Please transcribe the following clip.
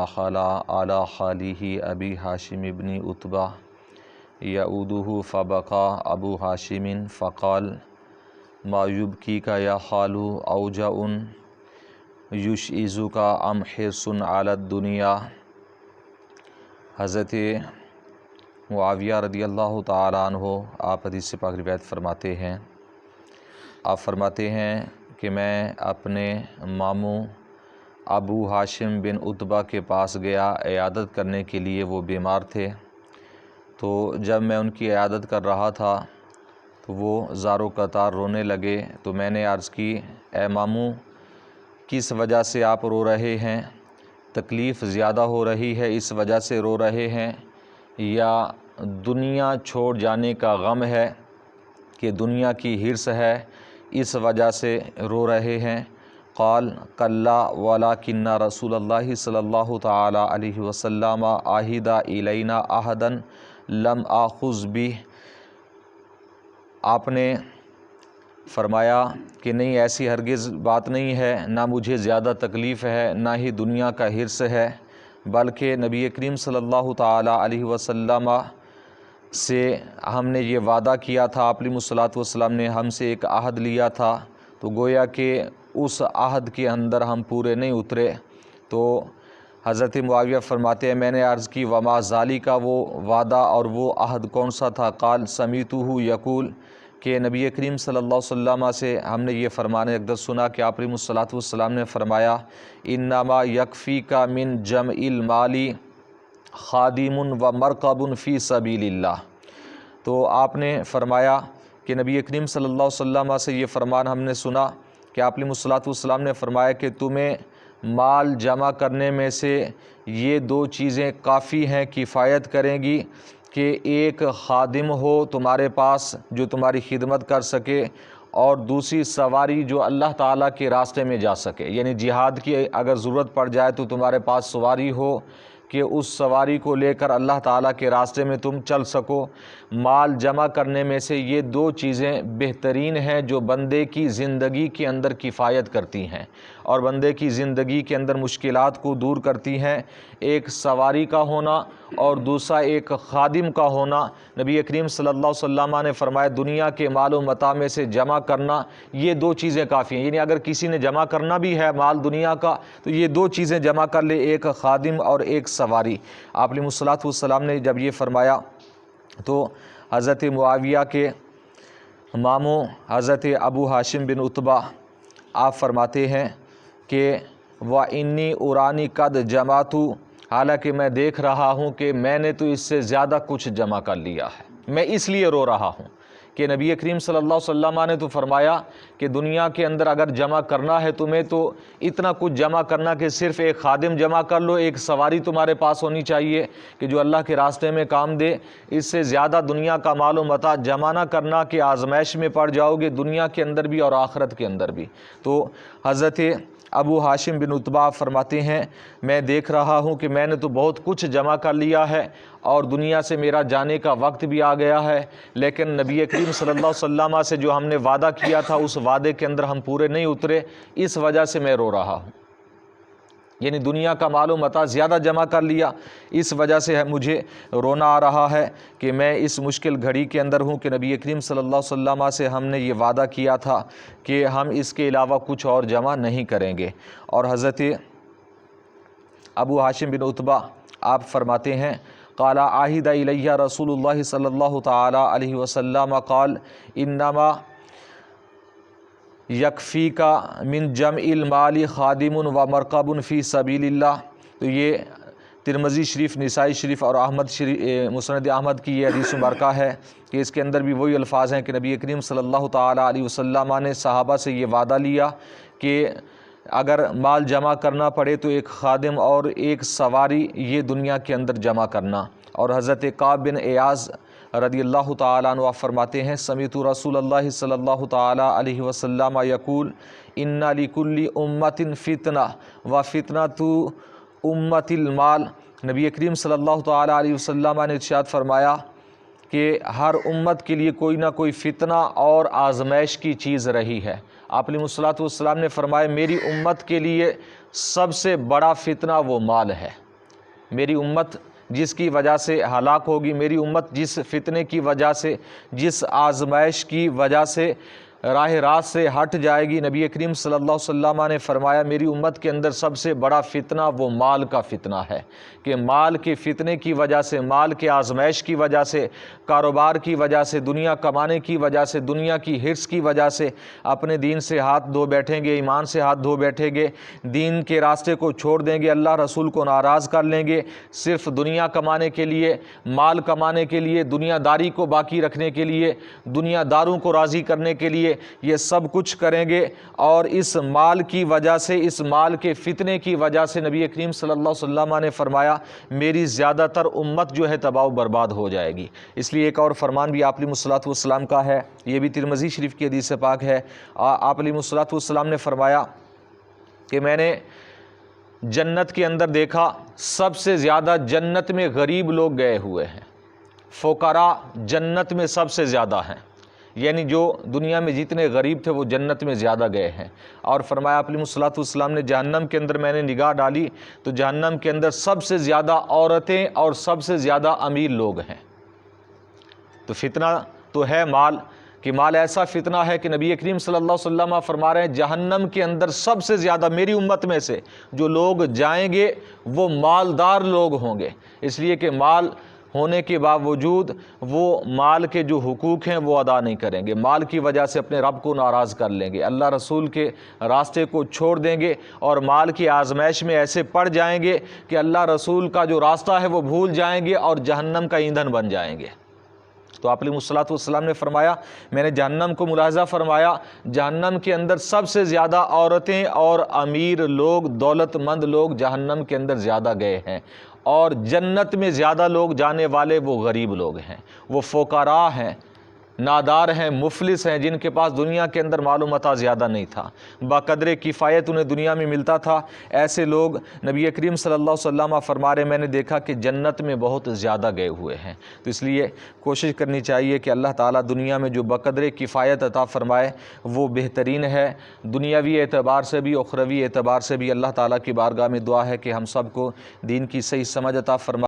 خلا علی خالیہ ابی ہاشم ابن عتبہ یعودہ فبقى ابو ہاشم فقال ما یبکیک یا خالو اوجع یشعزک ام حرص علی الدنیا۔ حضرت معاویہ رضی اللہ تعالیٰ عنہ آپ حدیث پاک روایت فرماتے ہیں، آپ فرماتے ہیں کہ میں اپنے ماموں ابو ہاشم بن عتبہ کے پاس گیا عیادت کرنے کے لیے، وہ بیمار تھے۔ تو جب میں ان کی عیادت کر رہا تھا تو وہ زار و قطار رونے لگے، تو میں نے عرض کی اے ماموں کس وجہ سے آپ رو رہے ہیں؟ تکلیف زیادہ ہو رہی ہے اس وجہ سے رو رہے ہیں، یا دنیا چھوڑ جانے کا غم ہے کہ دنیا کی حرص ہے اس وجہ سے رو رہے ہیں؟ قال کلا ولکن رسول اللہ صلی اللہ تعالی علیہ وسلم عہد الینا عہدا لم آخذ بہ۔ آپ نے فرمایا کہ نہیں، ایسی ہرگز بات نہیں ہے، نہ مجھے زیادہ تکلیف ہے نہ ہی دنیا کا حرص ہے، بلکہ نبی کریم صلی اللہ تعالی علیہ وسلم سے ہم نے یہ وعدہ کیا تھا، آپ علیہ الصلوۃ والسلام نے ہم سے ایک عہد لیا تھا، تو گویا کہ اس عہد کے اندر ہم پورے نہیں اترے۔ تو حضرت معاویہ فرماتے ہیں میں نے عرض کی وما ذالک، وہ وعدہ اور وہ عہد کون سا تھا؟ قال سمیعتہ یقول، کہ نبی کریم صلی اللہ علیہ وسلم سے ہم نے یہ فرمانے اقدس سنا کہ آپ علیہ الصلوۃ والسلام نے فرمایا انما یکفیک من جمع المال خادم و مرکب فی سبیل اللہ۔ تو آپ نے فرمایا کہ نبی کریم صلی اللہ علیہ وسلم سے یہ فرمان ہم نے سنا کہ آپ علیہ الصلوۃ والسلام نے فرمایا کہ تمہیں مال جمع کرنے میں سے یہ دو چیزیں کافی ہیں، کفایت کریں گی، کہ ایک خادم ہو تمہارے پاس جو تمہاری خدمت کر سکے، اور دوسری سواری جو اللہ تعالیٰ کے راستے میں جا سکے، یعنی جہاد کی اگر ضرورت پڑ جائے تو تمہارے پاس سواری ہو کہ اس سواری کو لے کر اللہ تعالیٰ کے راستے میں تم چل سکو۔ مال جمع کرنے میں سے یہ دو چیزیں بہترین ہیں جو بندے کی زندگی کے اندر کفایت کرتی ہیں اور بندے کی زندگی کے اندر مشکلات کو دور کرتی ہیں، ایک سواری کا ہونا اور دوسرا ایک خادم کا ہونا۔ نبی کریم صلی اللہ علیہ وسلم نے فرمایا دنیا کے مال و متاع میں سے جمع کرنا یہ دو چیزیں کافی ہیں، یعنی اگر کسی نے جمع کرنا بھی ہے مال دنیا کا تو یہ دو چیزیں جمع کر لے، ایک خادم اور ایک سواری۔ آپ علیہ الصلوۃ والسلام نے جب یہ فرمایا تو حضرت معاویہ کے ماموں حضرت ابو ہاشم بن عتبہ آپ فرماتے ہیں کہ وَإِنِّي أُرَانِي قَدْ جَمَعْتُ، حالانکہ میں دیکھ رہا ہوں کہ میں نے تو اس سے زیادہ کچھ جمع کر لیا ہے، میں اس لیے رو رہا ہوں کہ نبی کریم صلی اللہ علیہ وسلم نے تو فرمایا کہ دنیا کے اندر اگر جمع کرنا ہے تمہیں تو اتنا کچھ جمع کرنا کہ صرف ایک خادم جمع کر لو، ایک سواری تمہارے پاس ہونی چاہیے کہ جو اللہ کے راستے میں کام دے، اس سے زیادہ دنیا کا مال و متاع جمع نہ کرنا کہ آزمائش میں پڑ جاؤ گے دنیا کے اندر بھی اور آخرت کے اندر بھی۔ تو حضرت ابو ہاشم بن عتبہ فرماتے ہیں میں دیکھ رہا ہوں کہ میں نے تو بہت کچھ جمع کر لیا ہے اور دنیا سے میرا جانے کا وقت بھی آ گیا ہے، لیکن نبی کریم صلی اللہ علیہ وسلم سے جو ہم نے وعدہ کیا تھا اس وعدے کے اندر ہم پورے نہیں اترے، اس وجہ سے میں رو رہا ہوں، یعنی دنیا کا مال و متاع زیادہ جمع کر لیا، اس وجہ سے مجھے رونا آ رہا ہے کہ میں اس مشکل گھڑی کے اندر ہوں کہ نبی کریم صلی اللہ علیہ وسلم سے ہم نے یہ وعدہ کیا تھا کہ ہم اس کے علاوہ کچھ اور جمع نہیں کریں گے۔ اور حضرت ابو ہاشم بن عتبہ آپ فرماتے ہیں قال عہد الیہ رسول اللہ صلی اللہ تعالی علیہ وسلم قال انما یکفیک من جمع المال خادم و مرکب فی سبیل اللہ۔ تو یہ ترمذی شریف، نسائی شریف اور احمد شریف مسند احمد کی یہ حدیث مبارکہ ہے کہ اس کے اندر بھی وہی الفاظ ہیں کہ نبی کریم صلی اللہ تعالی علیہ وسلم نے صحابہ سے یہ وعدہ لیا کہ اگر مال جمع کرنا پڑے تو ایک خادم اور ایک سواری یہ دنیا کے اندر جمع کرنا۔ اور حضرت کعب بن ایاز رضی اللہ تعالیٰ عنہ فرماتے ہیں سمیعت رسول اللہ صلی اللہ تعالیٰ علیہ وسلم یقول ان لکل امت فتنہ و فتنۃ امت المال۔ نبی کریم صلی اللہ تعالیٰ علیہ وسلم نے ارشاد فرمایا کہ ہر امت کے لیے کوئی نہ کوئی فتنہ اور آزمائش کی چیز رہی ہے۔ آپ علیہ الصلوۃ والسلام نے فرمایا میری امت کے لیے سب سے بڑا فتنہ وہ مال ہے، میری امت جس کی وجہ سے ہلاک ہوگی، میری امت جس فتنے کی وجہ سے، جس آزمائش کی وجہ سے راہ راست سے ہٹ جائے گی، نبی کریم صلی اللہ علیہ وسلم نے فرمایا میری امت کے اندر سب سے بڑا فتنہ وہ مال کا فتنہ ہے، کہ مال کے فتنے کی وجہ سے، مال کے آزمائش کی وجہ سے، کاروبار کی وجہ سے، دنیا کمانے کی وجہ سے، دنیا کی حرص کی وجہ سے اپنے دین سے ہاتھ دھو بیٹھیں گے، ایمان سے ہاتھ دھو بیٹھیں گے، دین کے راستے کو چھوڑ دیں گے، اللہ رسول کو ناراض کر لیں گے، صرف دنیا کمانے کے لیے، مال کمانے کے لیے، دنیا داری کو باقی رکھنے کے لیے، دنیا داروں کو راضی کرنے کے لیے یہ سب کچھ کریں گے، اور اس مال کی وجہ سے، اس مال کے فتنے کی وجہ سے نبی کریم صلی اللہ علیہ وسلم نے فرمایا میری زیادہ تر امت جو ہے تباہ و برباد ہو جائے گی۔ اس لیے ایک اور فرمان بھی آپ علیہ الصلوۃ والسلام کا ہے، یہ بھی ترمذی شریف کی حدیث پاک ہے۔ آپ علیہ الصلوۃ والسلام نے فرمایا کہ میں نے جنت کے اندر دیکھا سب سے زیادہ جنت میں غریب لوگ گئے ہوئے ہیں، فقراء جنت میں سب سے زیادہ ہیں، یعنی جو دنیا میں جتنے غریب تھے وہ جنت میں زیادہ گئے ہیں۔ اور فرمایا آپ علیہ الصلوۃ والسلام نے جہنم کے اندر میں نے نگاہ ڈالی تو جہنم کے اندر سب سے زیادہ عورتیں اور سب سے زیادہ امیر لوگ ہیں۔ تو فتنہ تو ہے مال، کہ مال ایسا فتنہ ہے کہ نبی کریم صلی اللہ علیہ وسلم فرما رہے ہیں جہنم کے اندر سب سے زیادہ میری امت میں سے جو لوگ جائیں گے وہ مالدار لوگ ہوں گے، اس لیے کہ مال ہونے کے باوجود وہ مال کے جو حقوق ہیں وہ ادا نہیں کریں گے، مال کی وجہ سے اپنے رب کو ناراض کر لیں گے، اللہ رسول کے راستے کو چھوڑ دیں گے، اور مال کی آزمائش میں ایسے پڑ جائیں گے کہ اللہ رسول کا جو راستہ ہے وہ بھول جائیں گے اور جہنم کا ایندھن بن جائیں گے۔ تو آپ علیہ الصلوۃ والسلام نے فرمایا، میں نے جہنم کو ملاحظہ فرمایا، جہنم کے اندر سب سے زیادہ عورتیں اور امیر لوگ، دولت مند لوگ جہنم کے اندر زیادہ گئے ہیں، اور جنت میں زیادہ لوگ جانے والے وہ غریب لوگ ہیں، وہ فقراء ہیں، نادار ہیں، مفلس ہیں، جن کے پاس دنیا کے اندر مال و متاع زیادہ نہیں تھا، بقدر کفایت انہیں دنیا میں ملتا تھا، ایسے لوگ نبی کریم صلی اللہ علیہ وسلم فرما رہے میں نے دیکھا کہ جنت میں بہت زیادہ گئے ہوئے ہیں۔ تو اس لیے کوشش کرنی چاہیے کہ اللہ تعالیٰ دنیا میں جو بقدر کفایت عطا فرمائے وہ بہترین ہے، دنیاوی اعتبار سے بھی، اخروی اعتبار سے بھی۔ اللہ تعالیٰ کی بارگاہ میں دعا ہے کہ ہم سب کو دین کی صحیح سمجھ عطا فرمائے۔